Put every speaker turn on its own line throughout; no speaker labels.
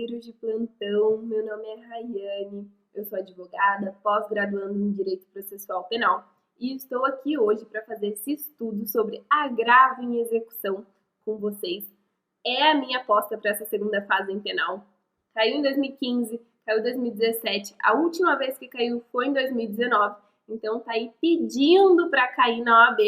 boleiros de plantão, meu nome é Rayane, eu sou advogada, pós-graduando em Direito Processual Penal e estou aqui hoje para fazer esse estudo sobre agravo em execução com vocês. É a minha aposta para essa segunda fase em penal. Caiu em 2015, caiu em 2017, a última vez que caiu foi em 2019, então tá aí pedindo para cair na OAB.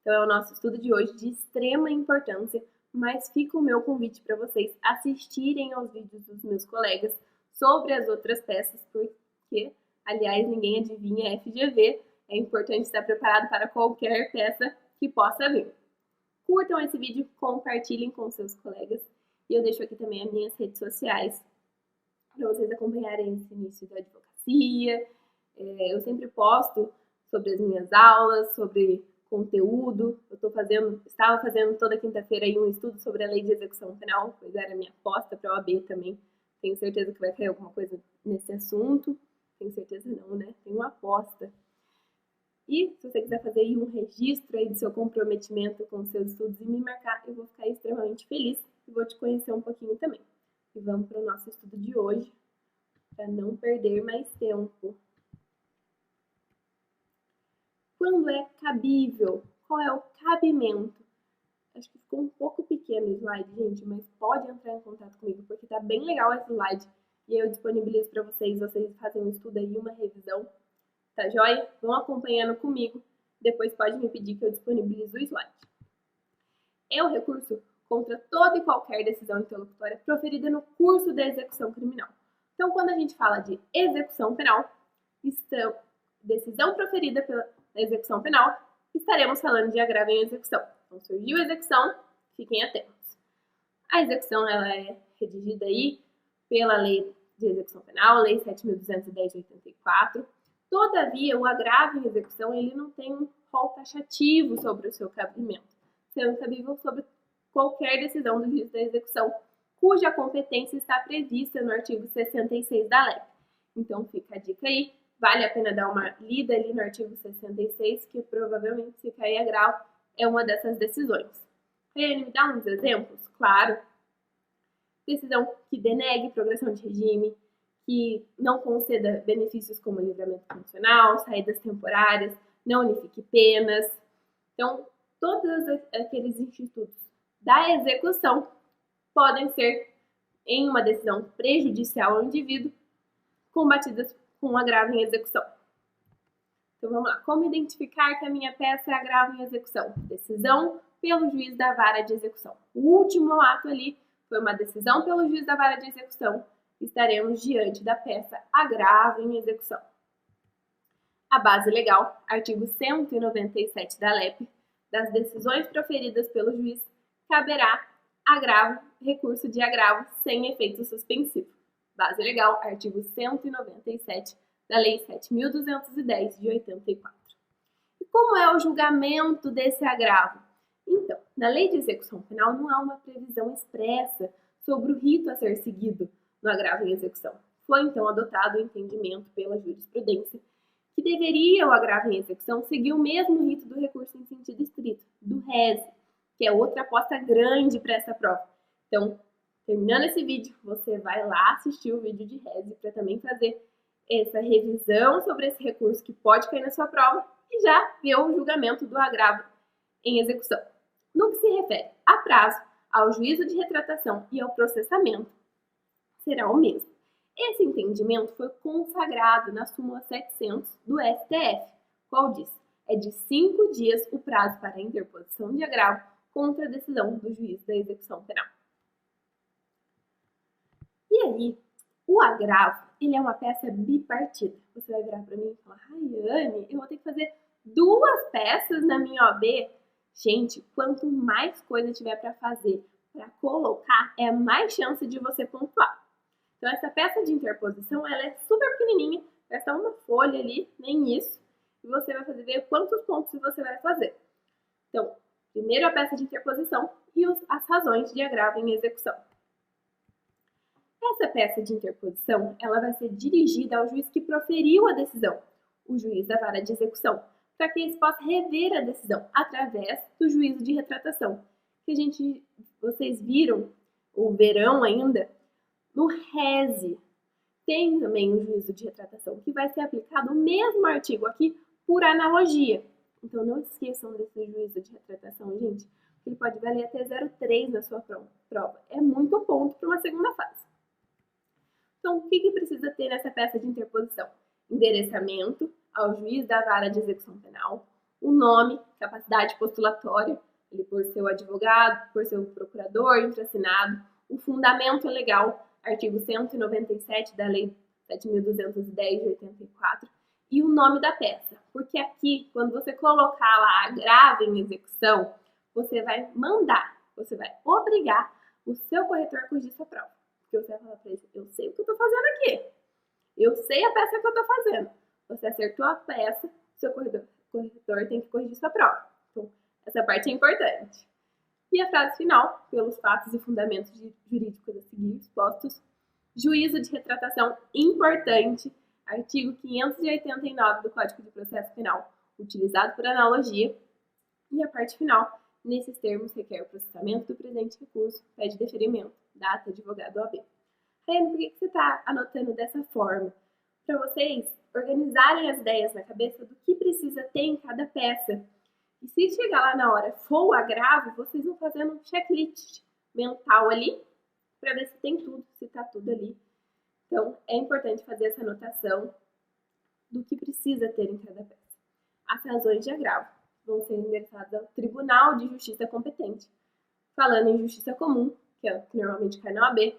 Então é o nosso estudo de hoje de extrema importância, mas fica o meu convite para vocês assistirem aos vídeos dos meus colegas sobre as outras peças, porque, aliás, ninguém adivinha FGV, é importante estar preparado para qualquer peça que possa vir. Curtam esse vídeo, compartilhem com seus colegas e eu deixo aqui também as minhas redes sociais para vocês acompanharem esse início da advocacia. Eu sempre posto sobre as minhas aulas, sobre conteúdo. Eu estava fazendo toda quinta-feira aí um estudo sobre a lei de execução penal, pois era a minha aposta para a OAB também. Tenho certeza que vai cair alguma coisa nesse assunto. Tenho certeza não, né? Tenho uma aposta. E se você quiser fazer aí um registro aí do seu comprometimento com os seus estudos e me marcar, eu vou ficar extremamente feliz e vou te conhecer um pouquinho também. E vamos para o nosso estudo de hoje, para não perder mais tempo. Quando é cabível? Qual é o cabimento? Acho que ficou um pouco pequeno o slide, gente, mas pode entrar em contato comigo, porque tá bem legal esse slide. E eu disponibilizo para vocês fazem um estudo aí, uma revisão. Tá joia? Vão acompanhando comigo. Depois pode me pedir que eu disponibilizo o slide. É o recurso contra toda e qualquer decisão interlocutória proferida no curso da execução criminal. Então, quando a gente fala de execução penal, decisão proferida pela execução penal, estaremos falando de agravo em execução. Então, surgiu a execução, fiquem atentos. A execução ela é redigida aí pela Lei de Execução Penal, Lei 7.210 de 84. Todavia, o agravo em execução ele não tem um rol taxativo sobre o seu cabimento, sendo cabível sobre qualquer decisão do juiz da execução, cuja competência está prevista no artigo 66 da LEP. Então, fica a dica aí. Vale a pena dar uma lida ali no artigo 66, que provavelmente, se cair agravo, é uma dessas decisões. Rayane, me dá uns exemplos? Claro. Decisão que denegue progressão de regime, que não conceda benefícios como livramento condicional, saídas temporárias, não unifique penas. Então, todos aqueles institutos da execução podem ser, em uma decisão prejudicial ao indivíduo, combatidas com agravo em execução. Então vamos lá. Como identificar que a minha peça é agravo em execução? Decisão pelo juiz da vara de execução. O último ato ali foi uma decisão pelo juiz da vara de execução. Estaremos diante da peça agravo em execução. A base legal, artigo 197 da LEP, das decisões proferidas pelo juiz, caberá agravo, recurso de agravo sem efeito suspensivo. Base legal, artigo 197 da Lei 7.210 de 84. E como é o julgamento desse agravo? Então, na Lei de Execução Penal não há uma previsão expressa sobre o rito a ser seguido no agravo em execução. Foi então adotado o entendimento pela jurisprudência que deveria o agravo em execução seguir o mesmo rito do recurso em sentido estrito, do rese, que é outra aposta grande para essa prova. Então, terminando esse vídeo, você vai lá assistir o vídeo de rese para também fazer essa revisão sobre esse recurso que pode cair na sua prova e já ver o julgamento do agravo em execução. No que se refere a prazo, ao juízo de retratação e ao processamento, será o mesmo. Esse entendimento foi consagrado na súmula 700 do STF, qual diz: é de 5 dias o prazo para a interposição de agravo contra a decisão do juiz da execução penal. E aí, o agravo, ele é uma peça bipartida. Você vai virar para mim e falar: Rayane, eu vou ter que fazer 2 peças na minha OAB? Gente, quanto mais coisa tiver para fazer, para colocar, é mais chance de você pontuar. Então, essa peça de interposição, ela é super pequenininha, vai ser uma folha ali, nem isso, e você vai ver quantos pontos você vai fazer. Então, primeiro a peça de interposição e as razões de agravo em execução. Essa peça de interposição, ela vai ser dirigida ao juiz que proferiu a decisão, o juiz da vara de execução, para que eles possam rever a decisão através do juízo de retratação. Que vocês viram, ou verão ainda, No RESE, tem também o juízo de retratação, que vai ser aplicado o mesmo artigo aqui por analogia. Então, não esqueçam desse juízo de retratação, gente, que ele pode valer até 0,3 na sua prova. É muito ponto para uma segunda fase. Então, o que precisa ter nessa peça de interposição? Endereçamento ao juiz da vara de execução penal, o nome, capacidade postulatória, ele por ser o advogado, por ser o procurador, infraassinado, o fundamento legal, artigo 197 da Lei 7.210 de 84, e o nome da peça. Porque aqui, quando você colocar lá agravo em execução, você vai mandar, você vai obrigar o seu corretor a corrigir sua prova. Porque você vai falar para ele, eu sei o que eu estou fazendo aqui. Eu sei a peça que eu estou fazendo. Você acertou a peça, seu corretor tem que corrigir sua prova. Então, essa parte é importante. E a frase final, pelos fatos e fundamentos jurídicos a seguir expostos, juízo de retratação importante, artigo 589 do Código de Processo Penal, utilizado por analogia. E a parte final, nesses termos, requer o processamento do presente recurso, pede deferimento, data, advogado OAB. Raiane, por que você está anotando dessa forma? Para vocês organizarem as ideias na cabeça do que precisa ter em cada peça. E se chegar lá na hora for o agravo, vocês vão fazendo um checklist mental ali, para ver se tem tudo, se está tudo ali. Então, é importante fazer essa anotação do que precisa ter em cada peça. As razões de agravo vão ser endereçadas ao Tribunal de Justiça competente. Falando em justiça comum, que é o que normalmente cai na OAB,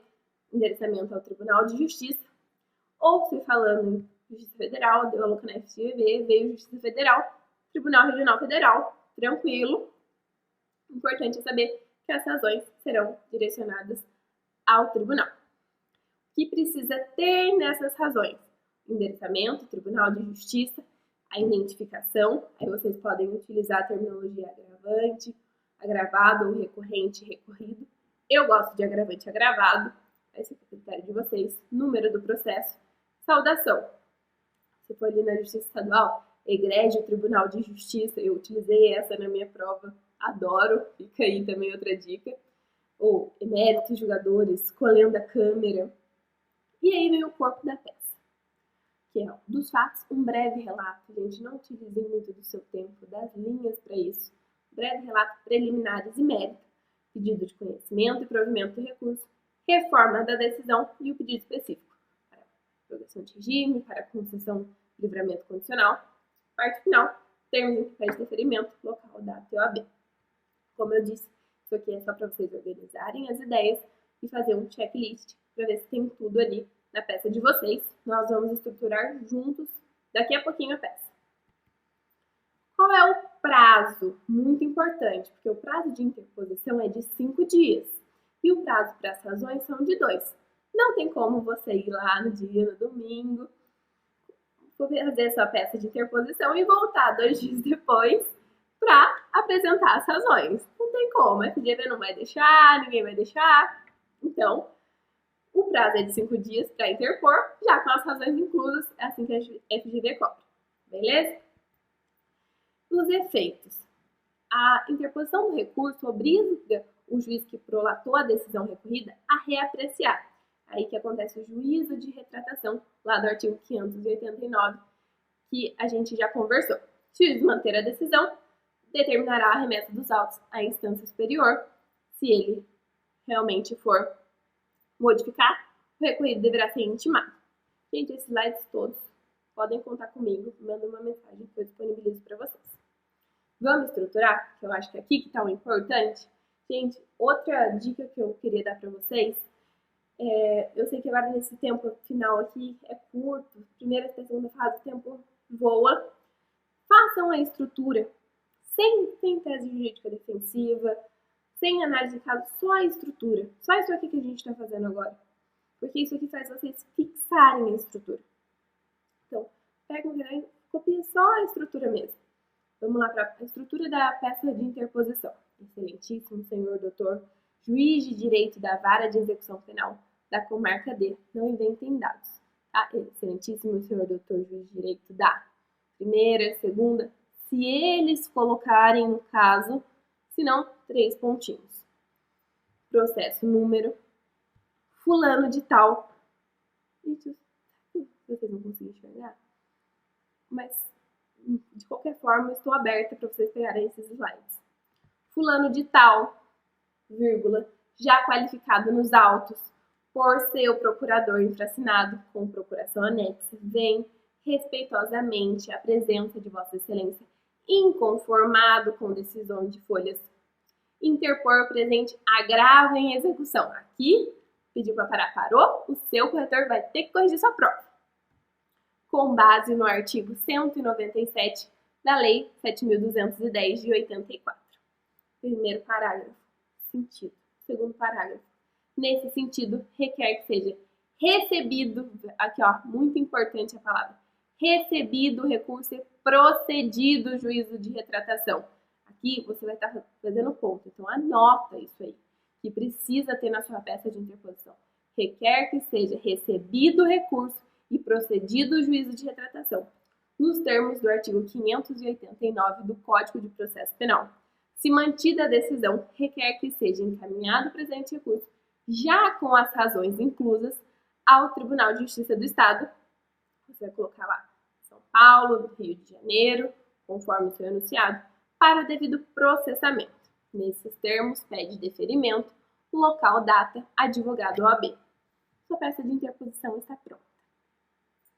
endereçamento ao Tribunal de Justiça. Ou se falando em Justiça Federal, deu a louca na FGV, veio Justiça Federal, Tribunal Regional Federal, tranquilo. Importante é saber que as razões serão direcionadas ao tribunal. O que precisa ter nessas razões? Endereçamento, Tribunal de Justiça, a identificação, aí vocês podem utilizar a terminologia agravante, agravado ou recorrente, recorrido. Eu gosto de agravante agravado, esse é o critério de vocês. Número do processo, saudação. Se for ali na Justiça Estadual, egrégio Tribunal de Justiça, eu utilizei essa na minha prova, adoro, fica aí também outra dica. Ou eméritos julgadores, colenda câmera. E aí vem o corpo da peça, que é dos fatos, um breve relato. Gente, não utilizem muito do seu tempo, das linhas para isso. Breve relato, preliminares e mérito, pedido de conhecimento e provimento do recurso, reforma da decisão e o pedido específico para progressão de regime, para concessão de livramento condicional. Parte final, termos em que pede deferimento, local da OAB. Como eu disse, isso aqui é só para vocês organizarem as ideias e fazer um checklist para ver se tem tudo ali na peça de vocês. Nós vamos estruturar juntos daqui a pouquinho a peça. Qual é o prazo? Muito importante, porque o prazo de interposição é de 5 dias e o prazo para as razões são de 2. Não tem como você ir lá no dia, no domingo, fazer sua peça de interposição e voltar 2 dias depois para apresentar as razões. Não tem como, a FGV não vai deixar, ninguém vai deixar. Então, o prazo é de 5 dias para interpor, já com as razões inclusas, é assim que a FGV cobra. Beleza? Os efeitos. A interposição do recurso obriga o juiz que prolatou a decisão recorrida a reapreciar. Aí que acontece o juízo de retratação, lá do artigo 589, que a gente já conversou. Se o juiz manter a decisão, determinará a remessa dos autos à instância superior. Se ele realmente for modificar, o recorrido deverá ser intimado. Gente, esses slides todos podem contar comigo, manda uma mensagem que eu disponibilizo para vocês. Vamos estruturar, que eu acho que é aqui que está o importante. Gente, outra dica que eu queria dar para vocês, eu sei que agora nesse tempo final aqui é curto, primeira até segunda fase, o tempo voa. Façam a estrutura sem tese jurídica defensiva, sem análise de caso, só a estrutura. Só isso aqui que a gente está fazendo agora. Porque isso aqui faz vocês fixarem a estrutura. Então, pega um caderno e copia só a estrutura mesmo. Vamos lá para a estrutura da peça de interposição. Excelentíssimo senhor doutor, juiz de direito da vara de execução penal da comarca D. Não inventem dados. Tá? Excelentíssimo senhor doutor, juiz de direito da primeira, segunda. Se eles colocarem no caso, se não, 3 pontinhos. Processo número, fulano de tal. Gente, vocês não conseguem enxergar, mas de qualquer forma eu estou aberta para vocês pegarem esses slides. Fulano de tal, vírgula, já qualificado nos autos por ser o procurador infracinado com procuração anexa, vem respeitosamente à presença de Vossa Excelência, inconformado com decisão de folhas, interpor presente agravo em execução. Aqui, pediu para parar, parou, o seu corretor vai ter que corrigir sua prova. Com base no artigo 197 da Lei 7.210 de 84. Primeiro parágrafo, sentido. Segundo parágrafo, nesse sentido, requer que seja recebido, aqui ó, muito importante a palavra, recebido o recurso e procedido o juízo de retratação. Aqui você vai estar fazendo ponto, então anota isso aí, que precisa ter na sua peça de interposição. Requer que seja recebido o recurso e procedido o juízo de retratação, nos termos do artigo 589 do Código de Processo Penal. Se mantida a decisão, requer que seja encaminhado o presente recurso, já com as razões inclusas, ao Tribunal de Justiça do Estado. Você vai colocar lá São Paulo, Rio de Janeiro, conforme o seu enunciado, para o devido processamento. Nesses termos, pede deferimento, local, data, advogado OAB. Sua peça de interposição está pronta.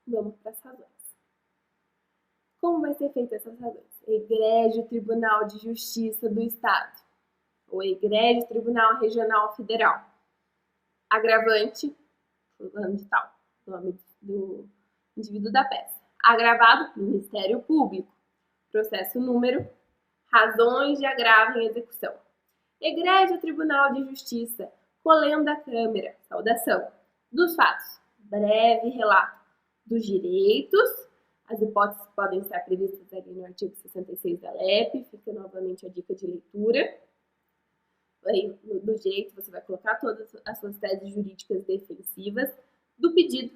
Vamos para as razões. Como vai ser feita essas razões? Egrégio Tribunal de Justiça do Estado, ou Egrégio Tribunal Regional Federal. Agravante, fulano de tal, nome do indivíduo da peça. Agravado, Ministério Público. Processo número, razões de agravo em execução. Egrégio Tribunal de Justiça, colenda Câmara, saudação. Dos fatos, breve relato dos direitos. As hipóteses podem estar previstas ali no artigo 66 da LEP, fica novamente a dica de leitura. Aí, no direito, você vai colocar todas as suas teses jurídicas defensivas do pedido.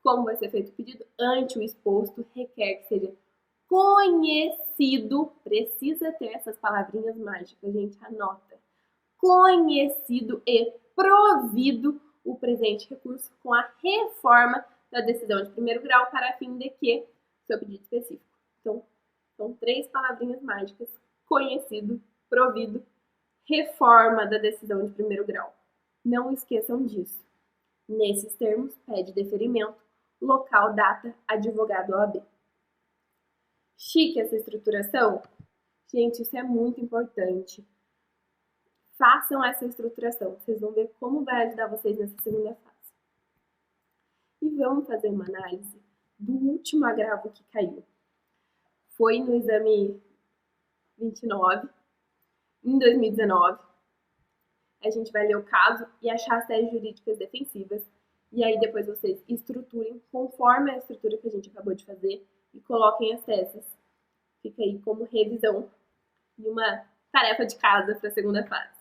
Como vai ser feito o pedido? Ante o exposto, requer que seja conhecido, precisa ter essas palavrinhas mágicas, gente, anota. Conhecido e provido o presente recurso com a reforma da decisão de primeiro grau para fim de que seu pedido específico. Então, são 3 palavrinhas mágicas: conhecido, provido, reforma da decisão de primeiro grau. Não esqueçam disso. Nesses termos, pede deferimento, local, data, advogado OAB. Chique essa estruturação? Gente, isso é muito importante. Façam essa estruturação. Vocês vão ver como vai ajudar vocês nessa segunda fase. E vamos fazer uma análise do último agravo que caiu. Foi no exame 29, em 2019. A gente vai ler o caso e achar as teses jurídicas defensivas. E aí depois vocês estruturem conforme a estrutura que a gente acabou de fazer e coloquem as teses. Fica aí como revisão e uma tarefa de casa para a segunda fase.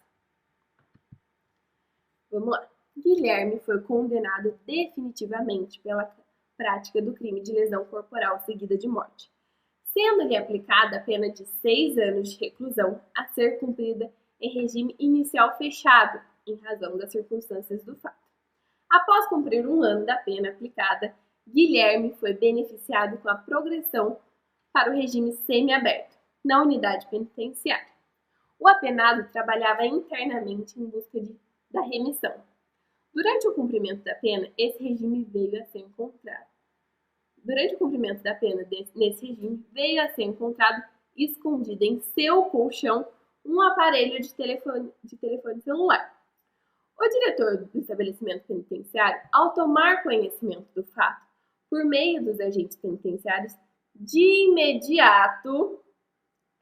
Vamos lá. Guilherme foi condenado definitivamente pela prática do crime de lesão corporal seguida de morte, sendo-lhe aplicada a pena de 6 anos de reclusão a ser cumprida em regime inicial fechado, em razão das circunstâncias do fato. Após cumprir 1 ano da pena aplicada, Guilherme foi beneficiado com a progressão para o regime semiaberto, na unidade penitenciária. O apenado trabalhava internamente em busca da remissão. Durante o cumprimento da pena, esse regime veio a ser encontrado. Nesse regime, veio a ser encontrado escondido em seu colchão um aparelho de telefone celular. O diretor do estabelecimento penitenciário, ao tomar conhecimento do fato, por meio dos agentes penitenciários, de imediato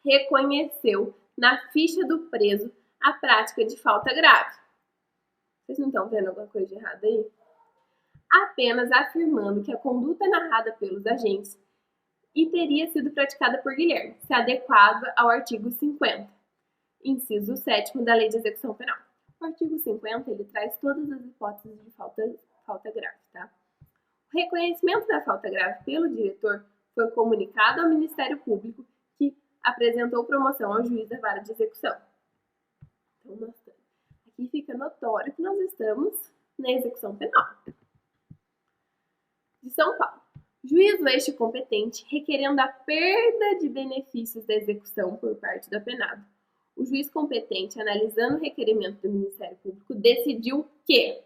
reconheceu na ficha do preso a prática de falta grave. Vocês não estão vendo alguma coisa de errado aí? Apenas afirmando que a conduta narrada pelos agentes e teria sido praticada por Guilherme, se adequava ao artigo 50, inciso 7º da Lei de Execução Penal. O artigo 50, ele traz todas as hipóteses de falta grave, tá? O reconhecimento da falta grave pelo diretor foi comunicado ao Ministério Público, que apresentou promoção ao juiz da vara de execução. Então, aqui fica notório que nós estamos na execução penal. De São Paulo. Juízo este competente requerendo a perda de benefícios da execução por parte do apenado. O juiz competente, analisando o requerimento do Ministério Público, decidiu que,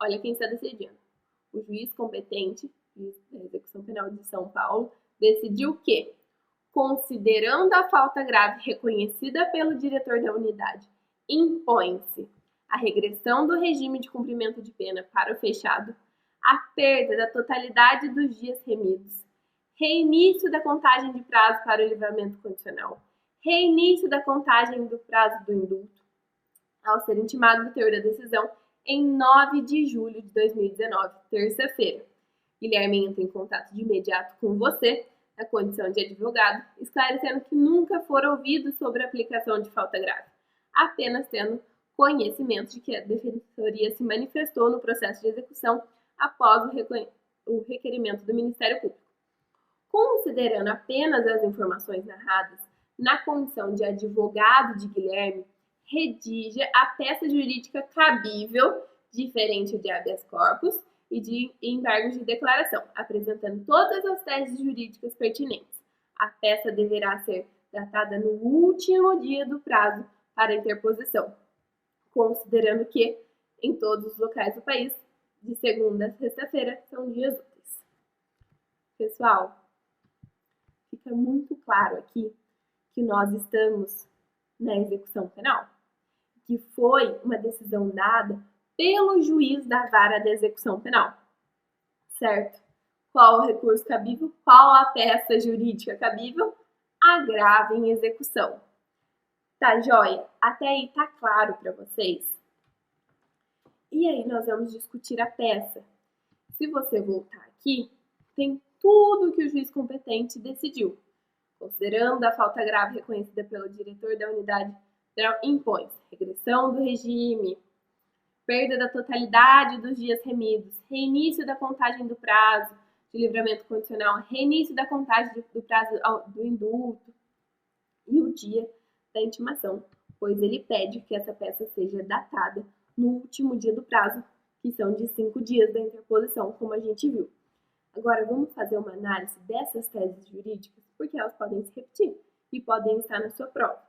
olha quem está decidindo, o juiz competente, juiz da execução penal de São Paulo, decidiu que, considerando a falta grave reconhecida pelo diretor da unidade, impõe-se a regressão do regime de cumprimento de pena para o fechado, a perda da totalidade dos dias remidos, reinício da contagem de prazo para o livramento condicional, reinício da contagem do prazo do indulto, ao ser intimado do teor da decisão em 9 de julho de 2019, terça-feira. Guilherme entra em contato de imediato com você, na condição de advogado, esclarecendo que nunca for ouvido sobre a aplicação de falta grave, apenas tendo conhecimento de que a Defensoria se manifestou no processo de execução após o requerimento do Ministério Público. Considerando apenas as informações narradas na condição de advogado de Guilherme, redija a peça jurídica cabível, diferente de habeas corpus e de embargos de declaração, apresentando todas as teses jurídicas pertinentes. A peça deverá ser datada no último dia do prazo para interposição, considerando que, em todos os locais do país, de segunda a sexta-feira, são dias úteis. Pessoal, fica muito claro aqui que nós estamos na execução penal, que foi uma decisão dada pelo juiz da vara da execução penal, certo? Qual o recurso cabível? Qual a peça jurídica cabível? Agravo em execução. Tá joia? Até aí tá claro para vocês? E aí nós vamos discutir a peça. Se você voltar aqui, tem tudo que o juiz competente decidiu. Considerando a falta grave reconhecida pelo diretor da unidade, impõe-se regressão do regime, perda da totalidade dos dias remidos, reinício da contagem do prazo de livramento condicional, reinício da contagem do prazo do indulto e o dia da intimação, pois ele pede que essa peça seja datada no último dia do prazo, que são de 5 dias da interposição, como a gente viu. Agora, vamos fazer uma análise dessas teses jurídicas, porque elas podem se repetir e podem estar na sua prova.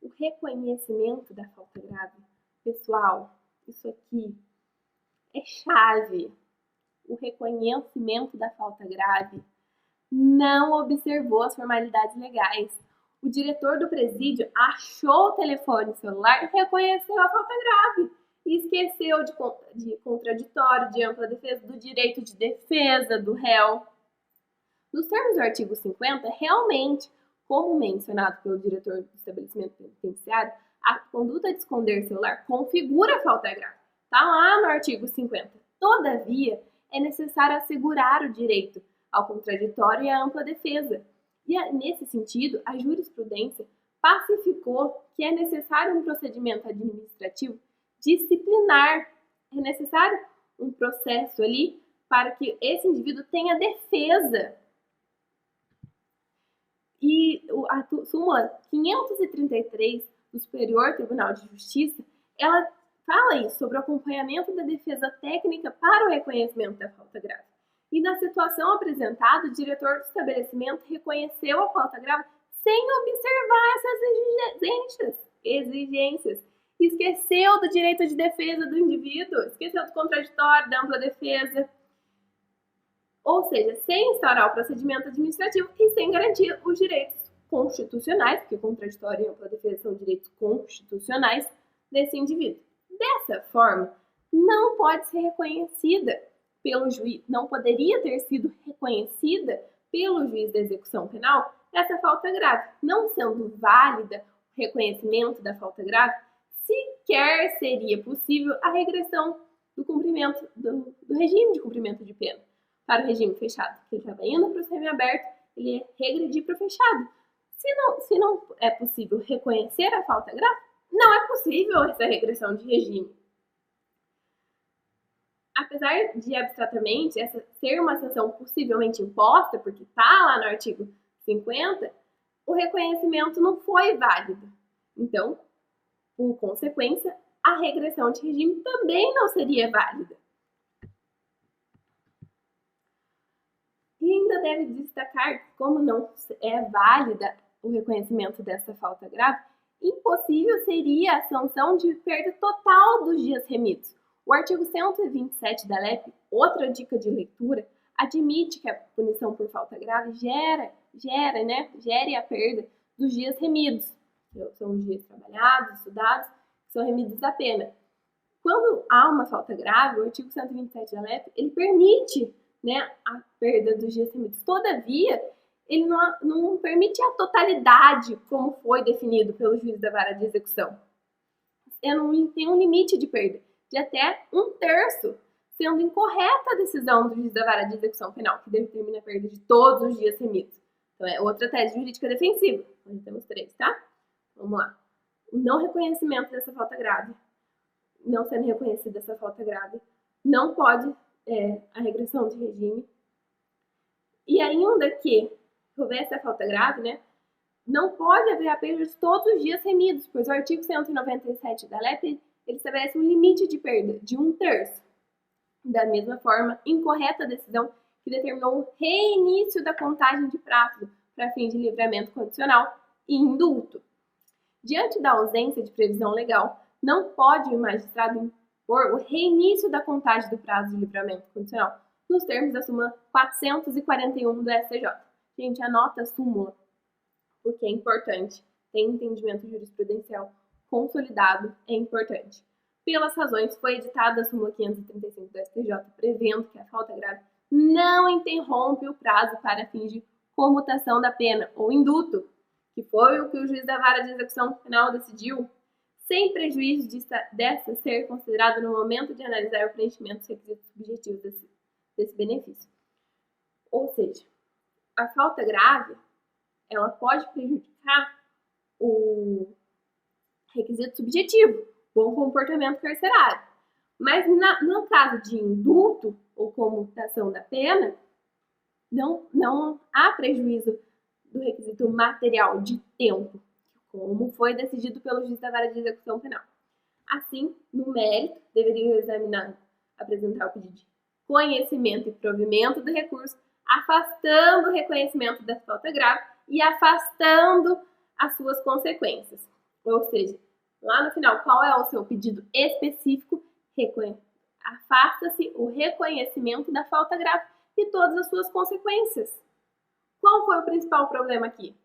O reconhecimento da falta grave. Pessoal, isso aqui é chave. O reconhecimento da falta grave não observou as formalidades legais. O diretor do presídio achou o telefone celular e reconheceu a falta grave. E esqueceu de contraditório, de ampla defesa, do direito de defesa do réu. Nos termos do artigo 50, realmente, como mencionado pelo diretor do estabelecimento penitenciário, a conduta de esconder celular configura a falta grave. Está lá no artigo 50. Todavia, é necessário assegurar o direito ao contraditório e à ampla defesa. E, nesse sentido, a jurisprudência pacificou que é necessário um procedimento administrativo disciplinar. É necessário um processo ali para que esse indivíduo tenha defesa. E a súmula 533 do Superior Tribunal de Justiça, ela fala isso, sobre o acompanhamento da defesa técnica para o reconhecimento da falta grave. E na situação apresentada, o diretor do estabelecimento reconheceu a falta grave sem observar essas exigências. Esqueceu do direito de defesa do indivíduo, esqueceu do contraditório, da ampla defesa. Ou seja, sem instaurar o procedimento administrativo e sem garantir os direitos constitucionais, porque contraditório e ampla defesa são direitos constitucionais desse indivíduo. Dessa forma, não pode ser reconhecida pelo juiz, não poderia ter sido reconhecida pelo juiz da execução penal essa falta grave. Não sendo válida o reconhecimento da falta grave, sequer seria possível a regressão do cumprimento do regime de cumprimento de pena para o regime fechado. Ele estava indo para o semiaberto, ele ia regredir para o fechado. Se não é possível reconhecer a falta grave, não é possível essa regressão de regime. Apesar de, abstratamente, essa ser uma sanção possivelmente imposta, porque está lá no artigo 50, o reconhecimento não foi válido. Então, por consequência, a regressão de regime também não seria válida. E ainda deve destacar que, como não é válida o reconhecimento dessa falta grave, impossível seria a sanção de perda total dos dias remidos. O artigo 127 da LEP, outra dica de leitura, admite que a punição por falta grave gere a perda dos dias remidos. São os dias trabalhados, estudados, que são remidos da pena. Quando há uma falta grave, o artigo 127 da LEP, ele permite, né, a perda dos dias remidos. Todavia, ele não permite a totalidade, como foi definido pelo juiz da vara de execução. Tem um limite de perda de até 1/3, sendo incorreta a decisão do juiz da vara de execução penal, que determina a perda de todos os dias remidos. Então, é outra tese jurídica defensiva. Nós temos 3, tá? Vamos lá. O não reconhecimento dessa falta grave. Não sendo reconhecida essa falta grave, não pode a regressão de regime. E ainda que houvesse a falta grave, né, não pode haver a perda de todos os dias remidos, pois o artigo 197 da LEP ele estabelece um limite de perda de 1/3. Da mesma forma, incorreta a decisão que determinou o reinício da contagem de prazo para fins de livramento condicional e indulto. Diante da ausência de previsão legal, não pode o magistrado impor o reinício da contagem do prazo de livramento condicional nos termos da súmula 441 do STJ. Gente, anota a súmula, porque é importante. Tem entendimento jurisprudencial consolidado, é importante. Pelas razões, foi editada a súmula 535 do STJ, prevendo que a falta grave não interrompe o prazo para fins de comutação da pena ou indulto, que foi o que o juiz da vara de execução penal decidiu, sem prejuízo desta ser considerado no momento de analisar o preenchimento dos requisitos subjetivos desse benefício. Ou seja, a falta grave, ela pode prejudicar o requisito subjetivo, bom comportamento carcerário. Mas no caso de indulto ou comutação da pena, não há prejuízo do requisito material de tempo, como foi decidido pelo juiz da vara de execução penal. Assim, no mérito, deveria o examinado apresentar o pedido de conhecimento e provimento do recurso, afastando o reconhecimento da falta grave e afastando as suas consequências. Ou seja, lá no final, qual é o seu pedido específico? Afasta-se o reconhecimento da falta grave e todas as suas consequências. Qual foi o principal problema aqui?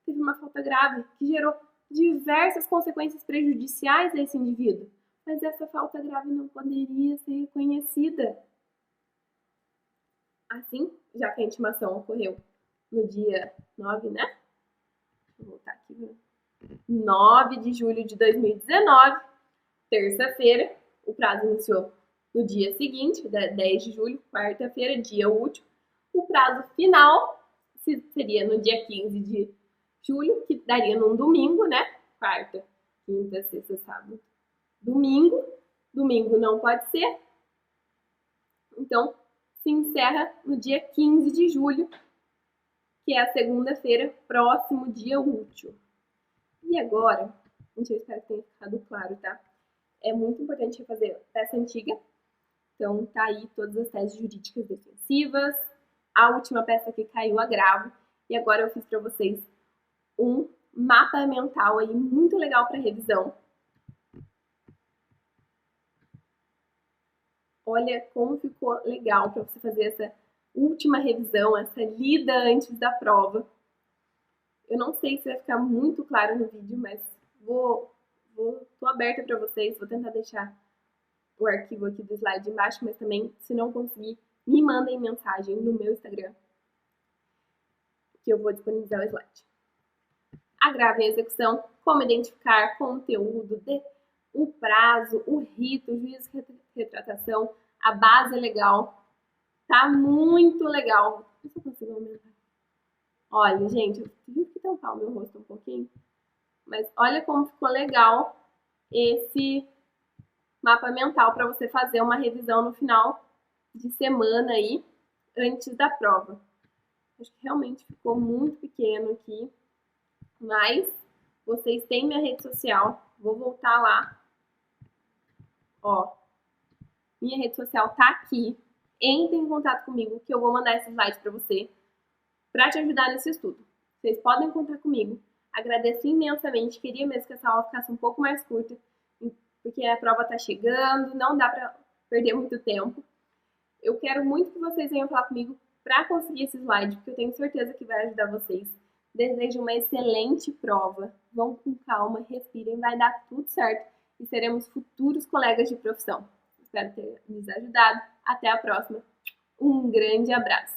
Teve uma falta grave que gerou diversas consequências prejudiciais a esse indivíduo, mas essa falta grave não poderia ser reconhecida. Assim, já que a intimação ocorreu no dia 9, né? Vou voltar aqui. 9 de julho de 2019, terça-feira, o prazo iniciou no dia seguinte, 10 de julho, quarta-feira, dia útil. O prazo final seria no dia 15 de julho, que daria num domingo, né? Quarta, quinta, sexta, sábado, domingo. Domingo não pode ser. Então, se encerra no dia 15 de julho, que é a segunda-feira, próximo dia útil. E agora, gente, eu espero que tenha ficado claro, tá? É muito importante refazer peça antiga. Então, tá aí todas as teses jurídicas defensivas. A última peça que caiu, agravo. E agora eu fiz para vocês um mapa mental aí muito legal para revisão. Olha como ficou legal para você fazer essa última revisão, essa lida antes da prova. Eu não sei se vai ficar muito claro no vídeo, mas tô aberta para vocês. Vou tentar deixar o arquivo aqui do slide embaixo, mas também, se não conseguir, me mandem mensagem no meu Instagram, que eu vou disponibilizar o slide. Agravo em execução, como identificar conteúdo, o prazo, o rito, o juízo de retratação, a base legal. Tá muito legal. Deixa eu consigo aumentar. Olha, gente, eu tive que tampar o meu rosto um pouquinho, mas olha como ficou legal esse mapa mental para você fazer uma revisão no final de semana aí, antes da prova. Acho que realmente ficou muito pequeno aqui. Mas vocês têm minha rede social, vou voltar lá, ó, minha rede social tá aqui, entre em contato comigo que eu vou mandar esse slide para você, para te ajudar nesse estudo. Vocês podem contar comigo, agradeço imensamente, queria mesmo que essa aula ficasse um pouco mais curta, porque a prova tá chegando, não dá para perder muito tempo. Eu quero muito que vocês venham falar comigo para conseguir esse slide, porque eu tenho certeza que vai ajudar vocês. Desejo uma excelente prova. Vão com calma, respirem, vai dar tudo certo e seremos futuros colegas de profissão. Espero ter lhes ajudado. Até a próxima. Um grande abraço.